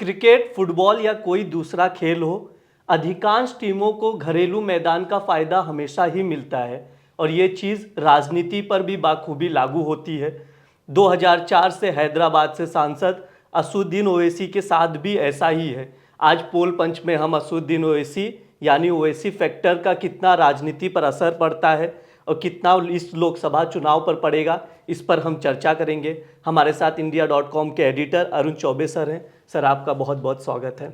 Cricket, football या कोई दूसरा खेल हो, अधिकांश टीमों को घरेलू मैदान का फायदा हमेशा ही मिलता है और ये चीज़ राजनीति पर भी बाखूबी लागू होती है। 2004 से हैदराबाद से सांसद असुद्दीन ओवैसी के साथ भी ऐसा ही है। आज पोल पंच में हम असुद्दीन ओवैसी यानी ओवैसी फैक्टर का कितना राजनीति पर असर पड़ता है और कितना इस लोकसभा चुनाव पर पड़ेगा, इस पर हम चर्चा करेंगे। हमारे साथ India.com के एडिटर अरुण चौबे सर हैं। सर, आपका बहुत बहुत स्वागत है।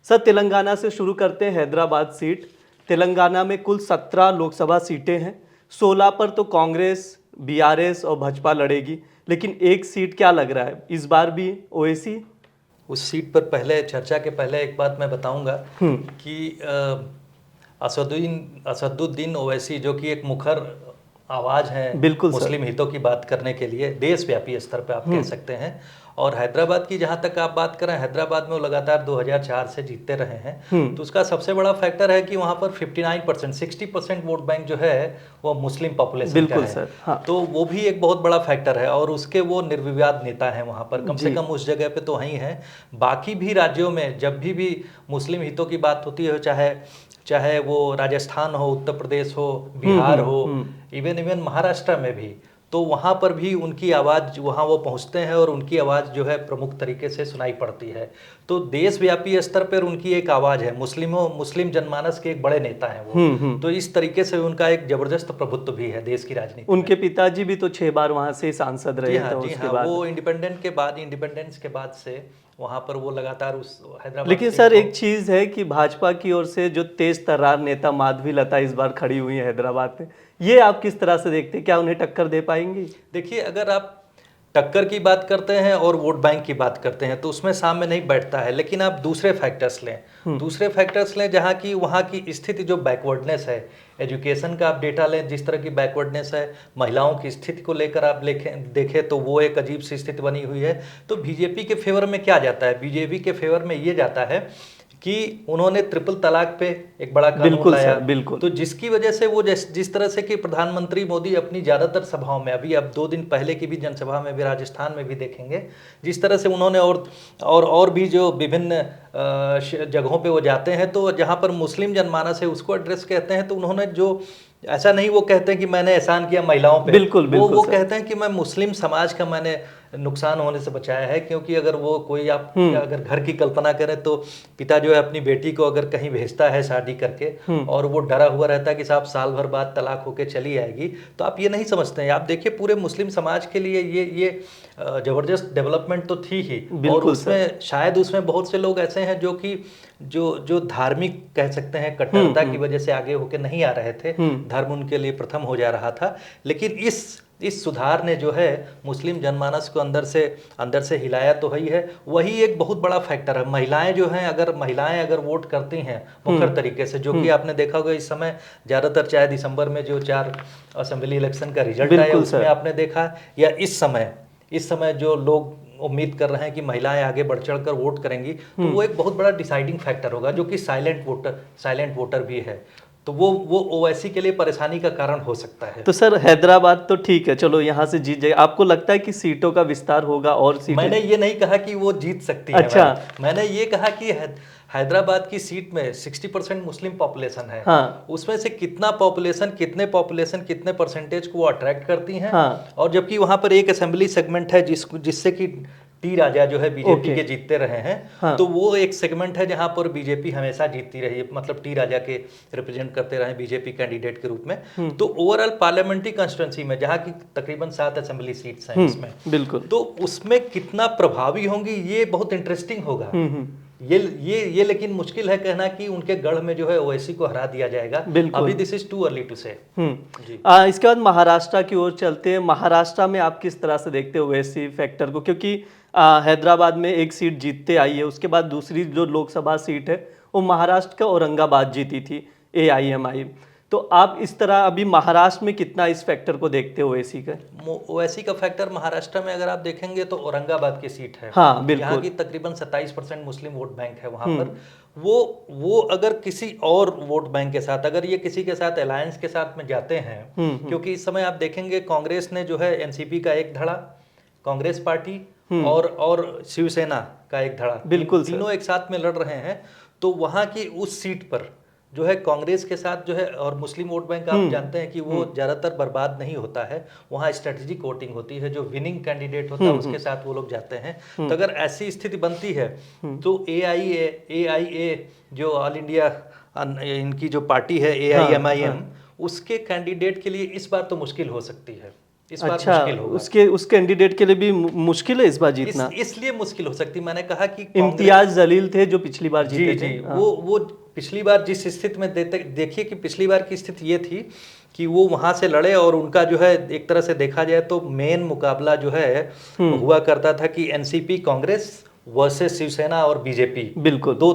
सर, तेलंगाना से शुरू करते हैं। हैदराबाद सीट, तेलंगाना में कुल 17 लोकसभा सीटें हैं। 16 पर तो कांग्रेस, बीआरएस और भाजपा लड़ेगी, लेकिन एक सीट क्या लग रहा है इस बार भी ओवैसी? उस सीट पर पहले चर्चा के पहले एक बात मैं बताऊंगा कि असदुद्दीन ओवैसी जो कि एक मुखर आवाज़ है बिल्कुल मुस्लिम हितों की बात करने के लिए देशव्यापी स्तर पर आप कह सकते हैं। और हैदराबाद की जहाँ तक आप बात करें, हैदराबाद में वो लगातार 2004 से जीतते रहे हैं, तो उसका सबसे बड़ा फैक्टर है कि वहाँ पर 59% 60% वोट बैंक जो है वो मुस्लिम पॉपुलेशन का है। सर, हाँ। तो वो भी एक बहुत बड़ा फैक्टर है और उसके वो निर्विवाद नेता हैं वहाँ पर, कम से कम उस जगह पे तो वहीं हैं। बाकी भी राज्यों में जब भी मुस्लिम हितों की बात होती है, चाहे वो राजस्थान हो, उत्तर प्रदेश हो, बिहार हो, इवन महाराष्ट्र में भी, तो वहाँ पर भी उनकी आवाज़ वहाँ वो पहुँचते हैं और उनकी आवाज़ जो है प्रमुख तरीके से सुनाई पड़ती है। तो देशव्यापी स्तर पर उनकी एक आवाज़ है। मुस्लिम जनमानस के एक बड़े नेता हैं वो। तो इस तरीके से उनका एक जबरदस्त प्रभुत्व भी है देश की राजनीति। उनके पिताजी भी तो 6 बार वहाँ से सांसद रहे थे। जी हाँ, वो इंडिपेंडेंस के बाद से वहाँ पर वो लगातार उस हैदराबाद। लेकिन सर, एक चीज़ है कि भाजपा की ओर से जो तेज तर्रार नेता माधवी लता इस बार खड़ी हुई है हैदराबाद में, ये आप किस तरह से देखते हैं? क्या उन्हें टक्कर दे पाएंगी? देखिए, अगर आप टक्कर की बात करते हैं और वोट बैंक की बात करते हैं तो उसमें सामने नहीं बैठता है, लेकिन आप दूसरे फैक्टर्स लें जहाँ की वहाँ की स्थिति जो बैकवर्डनेस है, एजुकेशन का आप डेटा लें, जिस तरह की बैकवर्डनेस है, महिलाओं की स्थिति को लेकर आप देखें तो वो एक अजीब सी स्थिति बनी हुई है। तो बीजेपी के फेवर में क्या जाता है? बीजेपी के फेवर में ये जाता है कि उन्होंने ट्रिपल तलाक पे एक बड़ा कानून लाया। बिल्कुल। तो जिसकी वजह से वो जिस तरह से कि प्रधानमंत्री मोदी अपनी ज़्यादातर सभाओं में, अभी अब 2 दिन पहले की भी जनसभा में भी राजस्थान में भी देखेंगे, जिस तरह से उन्होंने और भी जो विभिन्न जगहों पे वो जाते हैं तो जहाँ पर मुस्लिम जनमानस है उसको एड्रेस कहते हैं, तो उन्होंने जो ऐसा नहीं वो कहते हैं कि मैंने एहसान किया महिलाओं पे, बिल्कुल वो कहते हैं कि मैं मुस्लिम समाज का मैंने नुकसान होने से बचाया है। क्योंकि अगर वो कोई आप अगर घर की कल्पना करें तो पिता जो है अपनी बेटी को अगर कहीं भेजता है शादी करके और वो डरा हुआ रहता है कि साहब साल भर बाद तलाक होके चली आएगी, तो आप ये नहीं समझते हैं। आप देखिए, पूरे मुस्लिम समाज के लिए ये जबरदस्त डेवलपमेंट तो थी ही। और उसमें शायद उसमें बहुत से लोग ऐसे हैं जो कि जो धार्मिक कह सकते हैं कट्टरता की वजह से आगे होके नहीं आ रहे थे, धर्म उनके लिए प्रथम हो जा रहा था। लेकिन इस सुधार ने जो है मुस्लिम जनमानस को अंदर से हिलाया तो ही है। वही एक बहुत बड़ा फैक्टर है। महिलाएं जो हैं, अगर महिलाएं अगर वोट करती हैं मुखर तरीके से, जो कि आपने देखा होगा इस समय ज़्यादातर, चाहे दिसंबर में जो 4 असेंबली इलेक्शन का रिजल्ट आया उसमें आपने देखा, या इस समय जो लोग उम्मीद कर रहे हैं कि महिलाएं आगे बढ़ चढ़ कर वोट करेंगी, तो वो एक बहुत बड़ा डिसाइडिंग फैक्टर होगा, जो कि साइलेंट वोटर भी है। तो वो ओवैसी के लिए परेशानी का कारण हो सकता है। तो सर, हैदराबाद तो ठीक है, चलो यहाँ से जीत जाएगा। आपको लगता है कि सीटों का विस्तार होगा और सीटें? मैंने ये नहीं कहा कि वो जीत सकती है। अच्छा। मैंने ये कहा कि हैदराबाद की सीट में 60% मुस्लिम पॉपुलेशन है। हाँ। उसमें से कितने परसेंटेज को वो अट्रैक्ट करती हैं। हाँ। और जबकि वहाँ पर एक असेंबली सेगमेंट है जिससे कि टी राजा जो है बीजेपी के जीतते रहे हैं। हाँ। तो वो एक सेगमेंट है जहां पर बीजेपी हमेशा जीतती रही है, मतलब टी राजा के रिप्रेजेंट करते रहे बीजेपी कैंडिडेट के रूप में। तो ओवरऑल पार्लियामेंट्री कॉन्स्टिट्यूंसी में जहां की तकरीबन 7 असेंबली सीट्स हैं उसमें, बिल्कुल, तो उसमें कितना प्रभावी होंगी ये बहुत इंटरेस्टिंग होगा। ये लेकिन मुश्किल है कहना कि उनके गढ़ में जो है ओवैसी को हरा दिया जाएगा। अभी this is too early to say. इसके बाद महाराष्ट्र की ओर चलते हैं। महाराष्ट्र में आप किस तरह से देखते हो ओवैसी फैक्टर को? क्योंकि हैदराबाद में एक सीट जीतते आई है, उसके बाद दूसरी जो लोकसभा सीट है वो महाराष्ट्र का औरंगाबाद जीती थी AIMI। तो आप इस तरह अभी महाराष्ट्र में कितना इस फैक्टर को देखते हो ओवैसी का? ओवैसी का फैक्टर महाराष्ट्र में अगर आप देखेंगे तो औरंगाबाद की सीट है। हाँ, बिल्कुल। यहाँ की तकरीबन 27% मुस्लिम वोट बैंक है वहाँ पर। वो अगर किसी और वोट बैंक के साथ, अगर ये किसी के साथ अलायंस के साथ में जाते हैं, क्योंकि इस समय आप देखेंगे कांग्रेस ने जो है एनसीपी का एक धड़ा, कांग्रेस पार्टी और शिवसेना का एक धड़ा, बिल्कुल सर। तीनों एक साथ में लड़ रहे हैं, तो वहां की उस सीट पर जो है कांग्रेस के साथ जो है, और मुस्लिम वोट बैंक आप जानते हैं कि वो ज़्यादातर बर्बाद नहीं होता है, वहाँ स्ट्रेटेजिक वोटिंग होती है, जो विनिंग कैंडिडेट होता है उसके साथ वो लोग जाते हैं। तो अगर ऐसी स्थिति बनती है तो AIA जो ऑल इंडिया इनकी जो पार्टी है AIMIM, उसके कैंडिडेट के लिए इस बार तो मुश्किल हो सकती है, इस बार अच्छा, मुश्किल होगा। उसके उस कैंडिडेट के लिए भी मुश्किल है इस बार जीतना। इसलिए मुश्किल हो सकती, मैंने कहा कि इम्तियाज जलील थे जो पिछली बार जीते थे। वो पिछली बार जिस स्थिति में देखिए कि पिछली बार की स्थिति ये थी कि वो वहां से लड़े, और उनका जो है एक तरह से देखा जाए तो मेन मुकाबला जो है हुआ करता था कि एनसीपी कांग्रेस वर्सेस शिवसेना और बीजेपी, बिल्कुल दो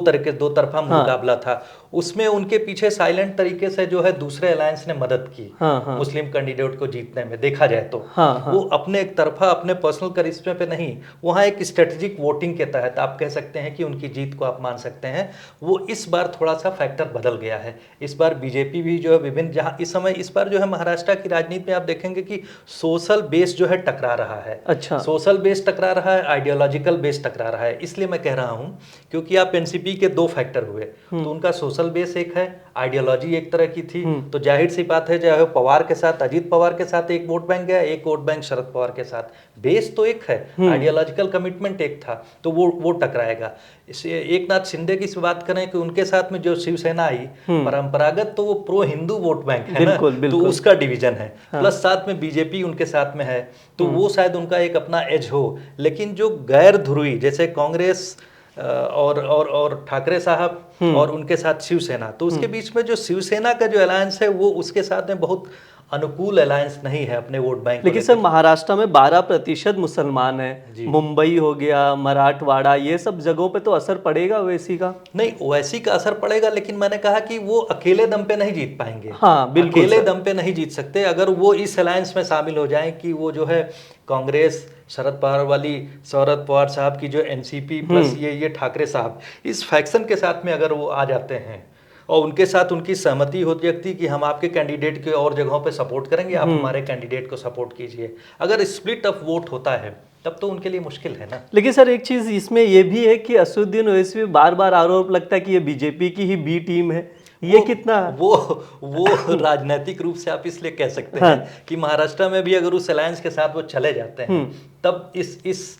तरफा मुकाबला था। उसमें उनके पीछे साइलेंट तरीके से जो है दूसरे अलायंस ने मदद की मुस्लिम कैंडिडेट को जीतने में, देखा जाए तो वो अपने एक तरफा अपने पर्सनल करिश्मे पे नहीं, वहाँ एक स्ट्रेटेजिक वोटिंग के तहत आप कह सकते हैं कि उनकी जीत को आप मान सकते हैं। वो इस बार थोड़ा सा फैक्टर बदल गया है। इस बार बीजेपी भी जो है विभिन्न, जहाँ इस समय इस बार जो है महाराष्ट्र की राजनीति में आप देखेंगे कि सोशल बेस जो है टकरा रहा है। अच्छा, सोशल बेस टकरा रहा है, आइडियोलॉजिकल बेस टकरा रहा है। इसलिए मैं कह रहा हूँ क्योंकि आप एनसीपी के दो फैक्टर हुए, तो उनका सोशल बेस एक है, आइडियोलॉजी एक तरह की थी, तो जाहिर सी बात है चाहे पवार के साथ, अजीत पवार के साथ एक वोट बैंक गया, एक वोट बैंक शरद पवार के साथ, बेस तो एक है, आइडियोलॉजिकल कमिटमेंट एक था, तो वो टकराएगा। इसे एक नाथ शिंदे की बात करें कि उनके साथ में जो शिवसेना आई, परंपरागत तो वो प्रो हिंदू वोट बैंक है ना, तो उसका डिवीजन है, प्लस साथ में बीजेपी उनके साथ में है, तो वो शायद उनका एक अपना एज हो। लेकिन जो गैर ध्रुवी जैसे कांग्रेस और ठाकरे साहब और उनके साथ शिवसेना, तो उसके बीच में जो शिवसेना का जो अलायंस है वो उसके साथ में बहुत अनुकूल अलायंस नहीं है अपने वोट बैंक। लेकिन सर महाराष्ट्र में 12% मुसलमान है, मुंबई हो गया, मराठवाड़ा, ये सब जगहों पे तो असर पड़ेगा ओवैसी का? नहीं, ओवैसी का असर पड़ेगा, लेकिन मैंने कहा कि वो अकेले दम पे नहीं जीत पाएंगे। हाँ बिल्कुल, अकेले दम पे नहीं जीत सकते। अगर वो इस अलायंस में शामिल हो जाएं कि वो जो है कांग्रेस शरद पवार साहब की जो एनसीपी प्लस ये ठाकरे साहब, इस फैक्शन के साथ में अगर वो आ जाते हैं और उनके साथ उनकी सहमति हो सकती कि हम आपके कैंडिडेट के और जगहों पे सपोर्ट करेंगे, आप हमारे कैंडिडेट को सपोर्ट कीजिए, अगर स्प्लिट ऑफ वोट होता है तब तो उनके लिए मुश्किल है ना। लेकिन सर एक चीज इसमें ये भी है कि असदुद्दीन ओवैसी पे बार बार आरोप लगता है कि ये बीजेपी की ही बी टीम है, ये कितना वो राजनीतिक रूप से आप इसलिए कह सकते हैं कि महाराष्ट्र में भी अगर उस अलायंस के साथ वो चले जाते हैं तब इस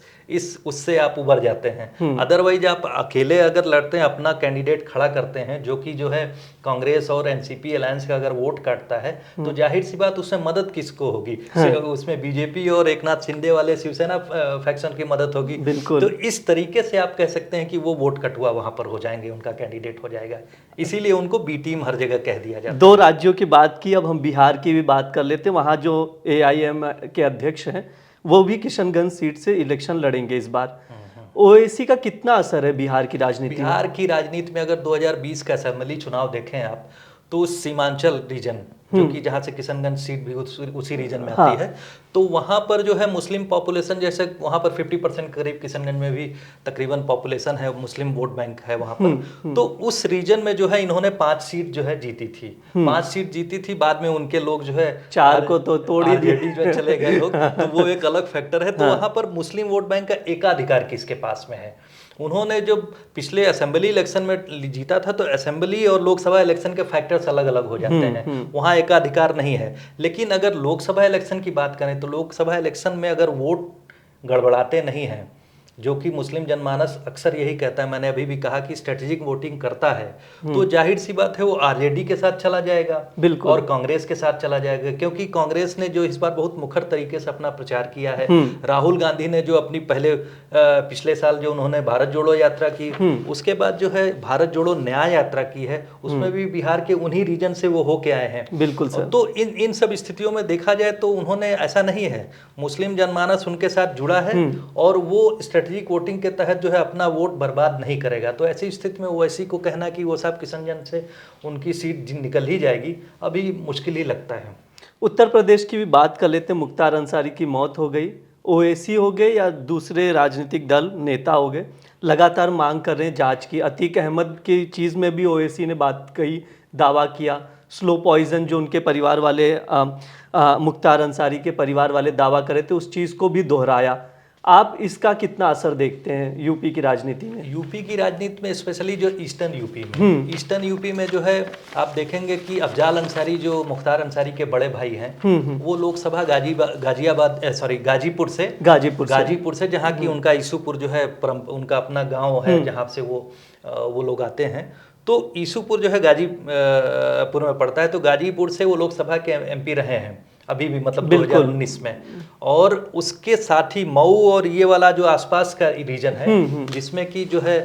उससे आप उबर जाते हैं। अदरवाइज आप अकेले अगर लड़ते हैं, अपना कैंडिडेट खड़ा करते हैं जो कि जो है कांग्रेस और एनसीपी अलायंस का अगर वोट काटता है, तो जाहिर सी बात उसमें मदद किसको होगी? उसमें बीजेपी और एकनाथ शिंदे वाले शिवसेना फैक्शन की मदद होगी। तो इस तरीके से आप कह सकते हैं कि वो वोट कटुआ वहां पर हो जाएंगे, उनका कैंडिडेट हो जाएगा, इसीलिए उनको बी टीम हर जगह कह दिया जाता है। दो राज्यों की बात की, अब हम बिहार की भी बात कर लेते हैं। वहाँ जो AIM के अध्यक्ष हैं वो भी किशनगंज सीट से इलेक्शन लड़ेंगे इस बार। ओवैसी का कितना असर है बिहार की राजनीति में? बिहार की राजनीति में अगर 2020 का असेंबली चुनाव देखें आप, तो सीमांचल रीजन जो कि जहाँ से किशनगंज सीट भी उसी रीजन में आती है, तो वहाँ पर जो है मुस्लिम पॉपुलेशन, जैसे वहाँ पर 50% करीब किशनगंज में भी तकरीबन पॉपुलेशन है, मुस्लिम वोट बैंक है वहाँ पर। तो उस रीजन में जो है इन्होंने 5 सीट जो है जीती थी, 5 सीट जीती थी। बाद में उनके लोग जो है 4 को तो तोड़ ही दिए जो चले गए लोग, तो वो एक अलग फैक्टर है। तो वहाँ पर मुस्लिम वोट बैंक का एकाधिकार किसके पास में है? उन्होंने जो पिछले असेंबली इलेक्शन में जीता था, तो असेंबली और लोकसभा इलेक्शन के फैक्टर्स अलग अलग हो जाते हैं, वहाँ एकाधिकार नहीं है। लेकिन अगर लोकसभा इलेक्शन की बात करें तो लोकसभा इलेक्शन में अगर वोट गड़बड़ाते नहीं हैं, जो कि मुस्लिम जनमानस अक्सर यही कहता है, मैंने अभी भी कहा कि स्ट्रेटेजिक वोटिंग करता है, तो जाहिर सी बात है वो आरजेडी के साथ चला जाएगा बिल्कुल, और कांग्रेस के साथ चला जाएगा। क्योंकि कांग्रेस ने जो इस बार बहुत मुखर तरीके से अपना प्रचार किया है, राहुल गांधी ने जो अपनी पिछले साल जो उन्होंने भारत जोड़ो यात्रा की, उसके बाद जो है भारत जोड़ो न्याय यात्रा की है, उसमें भी बिहार के उन्हीं रीजन से वो होके आए हैं। बिल्कुल सर। तो इन सब स्थितियों में देखा जाए तो उन्होंने, ऐसा नहीं है, मुस्लिम जनमानस उनके साथ जुड़ा है और वो स्ट्रेटेजिक वोटिंग के तहत जो है अपना वोट बर्बाद नहीं करेगा। तो ऐसी स्थिति में ओवैसी को कहना कि वो साहब किशनगंज से उनकी सीट निकल ही जाएगी, अभी मुश्किल ही लगता है। उत्तर प्रदेश की भी बात कर लेते हैं। मुख्तार अंसारी की मौत हो गई, ओवैसी हो गए या दूसरे राजनीतिक दल नेता हो गए, लगातार मांग कर रहे हैं जांच की। अतीक अहमद की चीज़ में भी ओवैसी ने बात कही, दावा किया। स्लो पॉइजन जो उनके परिवार वाले मुख्तार अंसारी के परिवार वाले दावा करे थे, उस चीज़ को भी दोहराया। आप इसका कितना असर देखते हैं यूपी की राजनीति में? यूपी की राजनीति में स्पेशली जो ईस्टर्न यूपी में जो है आप देखेंगे कि अफजाल अंसारी जो मुख्तार अंसारी के बड़े भाई हैं, वो लोकसभा गाजीपुर से जहाँ की उनका ईसूपुर जो है उनका अपना गांव है जहाँ से वो लोग आते हैं। तो ईसूपुर जो है गाजीपुर में पड़ता है, तो गाजीपुर से वो लोकसभा के एमपी रहे हैं अभी भी, मतलब 2019 में। और उसके साथ ही मऊ और ये वाला जो आसपास का रीजन है जिसमें कि जो है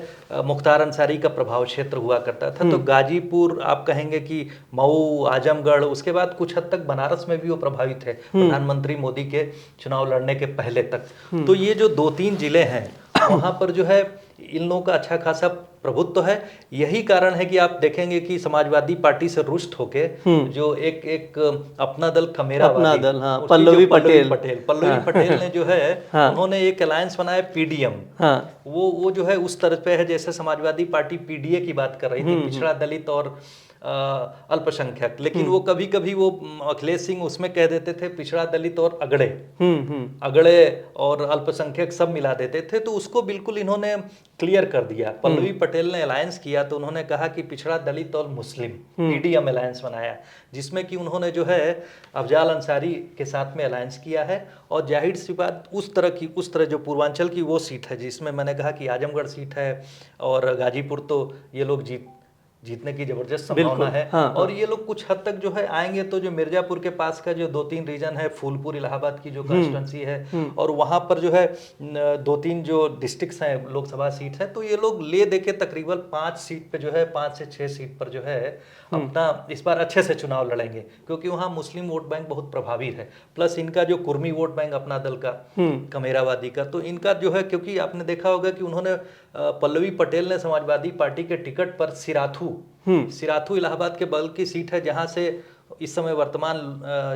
मुख्तार अंसारी का प्रभाव क्षेत्र हुआ करता था, तो गाजीपुर आप कहेंगे कि मऊ, आजमगढ़, उसके बाद कुछ हद तक बनारस में भी वो प्रभावित है प्रधानमंत्री मोदी के चुनाव लड़ने के पहले तक। तो ये जो 2-3 जिले हैं वहाँ पर जो है इन लोगों का अच्छा खासा प्रभुत्व तो है। यही कारण है कि आप देखेंगे कि समाजवादी पार्टी से रुष्ट होके जो एक अपना दल पल्लवी पटेल ने जो है उन्होंने एक अलायंस बनाया पीडीएम। वो जो है उस तरह पे है जैसे समाजवादी पार्टी पीडीए की बात कर रही थी, पिछड़ा दलित और अल्पसंख्यक, लेकिन वो कभी कभी वो अखिलेश सिंह उसमें कह देते थे पिछड़ा दलित और अगड़े और अल्पसंख्यक सब मिला देते थे। तो उसको बिल्कुल इन्होंने क्लियर कर दिया। पल्लवी पटेल ने अलायंस किया तो उन्होंने कहा कि पिछड़ा दलित और मुस्लिम पीडीएम अलायंस बनाया, जिसमें कि उन्होंने जो है अफजाल अंसारी के साथ में अलायंस किया है। और जाहिर सी बात उस तरह जो पूर्वांचल की वो सीट है जिसमें मैंने कहा कि आजमगढ़ सीट है और गाजीपुर, तो ये लोग जीतने की जबरदस्त संभावना है। और ये लोग कुछ हद तक जो है आएंगे, तो जो मिर्जापुर के पास का जो 2-3 रीजन है, फूलपुर इलाहाबाद की जो कॉन्स्टिट्यूंसी है, और वहां पर जो है 2-3 जो डिस्ट्रिक्ट्स हैं, लोकसभा सीट है, तो ये लोग ले देके तकरीबन 5 सीट पे जो है 5 से 6 सीट पर जो है अपना इस बार अच्छे से चुनाव लड़ेंगे, क्योंकि वहाँ मुस्लिम वोट बैंक बहुत प्रभावी है। प्लस इनका जो कुर्मी वोट बैंक अपना दल का कमेरावादी का, तो इनका जो है, क्योंकि आपने देखा होगा कि उन्होंने पल्लवी पटेल ने समाजवादी पार्टी के टिकट पर सिराथू इलाहाबाद के बगल की सीट है, जहां से इस समय वर्तमान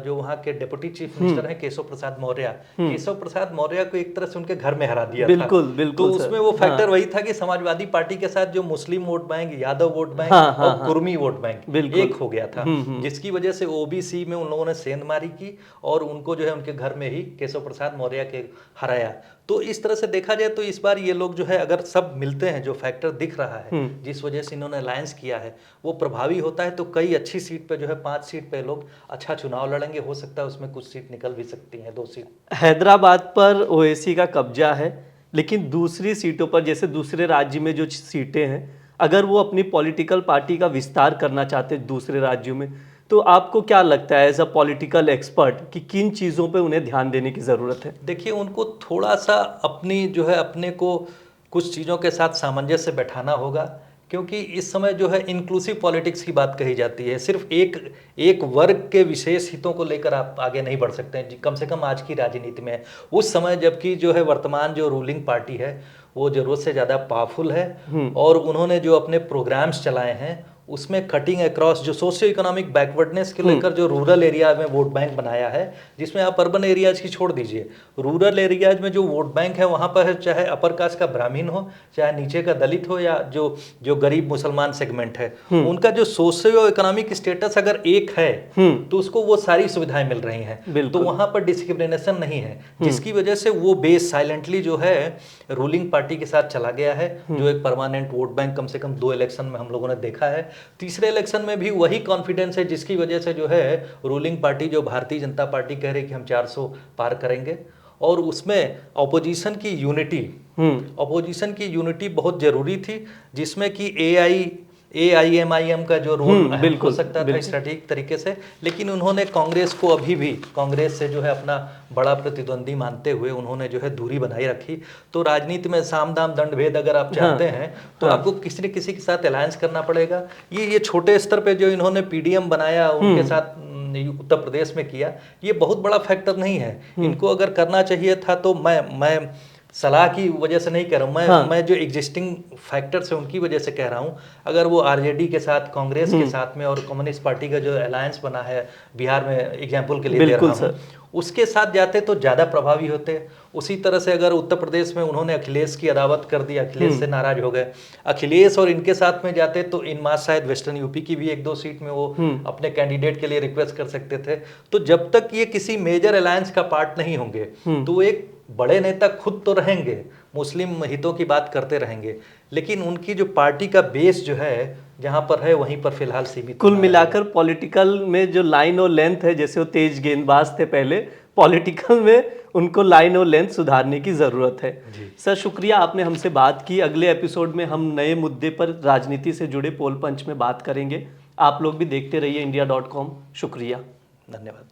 जो वहाँ के डिप्टी चीफ मिनिस्टर हैं केशव प्रसाद मौर्य को एक तरह से उनके घर में हरा दिया था। तो उसमें वो फैक्टर वही था कि समाजवादी पार्टी के साथ जो मुस्लिम vote bank, Yadav vote bank और कुर्मी वोट बैंक एक हो गया था, जिसकी वजह से ओबीसी में उन लोगों ने सेंधमारी की और उनको जो है उनके घर में ही केशव प्रसाद मौर्य के हराया। तो इस तरह से देखा जाए तो इस बार ये लोग जो है अगर सब मिलते हैं, जो फैक्टर दिख रहा है जिस वजह से इन्होंने अलायंस किया है वो प्रभावी होता है, तो कई अच्छी सीट पे जो है 5 सीट पे लोग अच्छा चुनाव लड़ेंगे। हो सकता है उसमें कुछ सीट निकल भी सकती हैं, 2 सीट। हैदराबाद पर ओवैसी का कब्जा है, लेकिन दूसरी सीटों पर जैसे दूसरे राज्य में जो सीटें हैं, अगर वो अपनी पॉलिटिकल पार्टी का विस्तार करना चाहते हैं दूसरे राज्यों में, तो आपको क्या लगता है एज अ पॉलिटिकल एक्सपर्ट कि किन चीज़ों पे उन्हें ध्यान देने की ज़रूरत है? देखिए, उनको थोड़ा सा अपने को कुछ चीज़ों के साथ सामंजस्य बैठाना होगा, क्योंकि इस समय जो है इंक्लूसिव पॉलिटिक्स की बात कही जाती है। सिर्फ एक वर्ग के विशेष हितों को लेकर आप आगे नहीं बढ़ सकते हैं, कम से कम आज की राजनीति में। उस समय जबकि जो है वर्तमान जो रूलिंग पार्टी है वो जरूरत से ज़्यादा पावरफुल है, और उन्होंने जो अपने प्रोग्राम्स चलाए हैं उसमें कटिंग अक्रॉस जो सोशियो इकोनॉमिक बैकवर्डनेस के लेकर जो रूरल एरिया में वोट बैंक बनाया है, जिसमें आप अर्बन एरियाज की छोड़ दीजिए, रूरल एरियाज में जो वोट बैंक है वहाँ पर चाहे अपर कास्ट का ब्राह्मण हो, चाहे नीचे का दलित हो, या जो गरीब मुसलमान सेगमेंट है, उनका जो सोशियो इकोनॉमिक स्टेटस अगर एक है तो उसको वो सारी सुविधाएं मिल रही हैं। तो वहाँ पर डिस्क्रिमिनेशन नहीं है, जिसकी वजह से वो बेस साइलेंटली जो है रूलिंग पार्टी के साथ चला गया है, जो एक परमानेंट वोट बैंक कम से कम 2 इलेक्शन में हम लोगों ने देखा है। तीसरे इलेक्शन में भी वही कॉन्फिडेंस है, जिसकी वजह से जो है रूलिंग पार्टी जो भारतीय जनता पार्टी कह रही है कि हम 400 पार करेंगे। और उसमें ऑपोजिशन की यूनिटी बहुत जरूरी थी, जिसमें कि AIMIM का जो रोल हो सकता था स्ट्रेटेजिक तरीके से, लेकिन उन्होंने कांग्रेस से जो है अपना बड़ा प्रतिद्वंदी मानते हुए उन्होंने जो है दूरी बनाई रखी। तो राजनीति में साम दाम दंड भेद अगर आप चाहते हैं तो आपको किसी न किसी के साथ अलायंस करना पड़ेगा। ये छोटे स्तर पे जो इन्होंने पीडीएम बनाया उनके साथ उत्तर प्रदेश में किया, ये बहुत बड़ा फैक्टर नहीं है। इनको अगर करना चाहिए था तो मैं सलाह की वजह से नहीं कह रहा हूँ, मैं जो एग्जिस्टिंग फैक्टर्स है उनकी वजह से कह रहा हूँ। अगर वो आरजेडी के साथ, कांग्रेस के साथ में और कम्युनिस्ट पार्टी का जो अलायंस बना है बिहार में, एग्जाम्पल के लिए दे रहा हूँ, उसके साथ जाते तो ज़्यादा प्रभावी होते। उसी तरह से अगर उत्तर प्रदेश में उन्होंने अखिलेश की अदावत कर दी, अखिलेश से नाराज हो गए, अखिलेश और इनके साथ में जाते तो इन मास शायद वेस्टर्न यूपी की भी 1-2 सीट में वो अपने कैंडिडेट के लिए रिक्वेस्ट कर सकते थे। तो जब तक ये किसी मेजर अलायंस का पार्ट नहीं होंगे तो एक बड़े नेता खुद तो रहेंगे, मुस्लिम हितों की बात करते रहेंगे, लेकिन उनकी जो पार्टी का बेस जो है जहाँ पर है वहीं पर फिलहाल सीमित कुल बना मिलाकर पॉलिटिकल में जो लाइन और लेंथ है, जैसे वो तेज गेंदबाज थे पहले, पॉलिटिकल में उनको लाइन और लेंथ सुधारने की ज़रूरत है। जी। सर शुक्रिया, आपने हमसे बात की। अगले एपिसोड में हम नए मुद्दे पर राजनीति से जुड़े पोल पंच में बात करेंगे। आप लोग भी देखते रहिए India.com। शुक्रिया, धन्यवाद।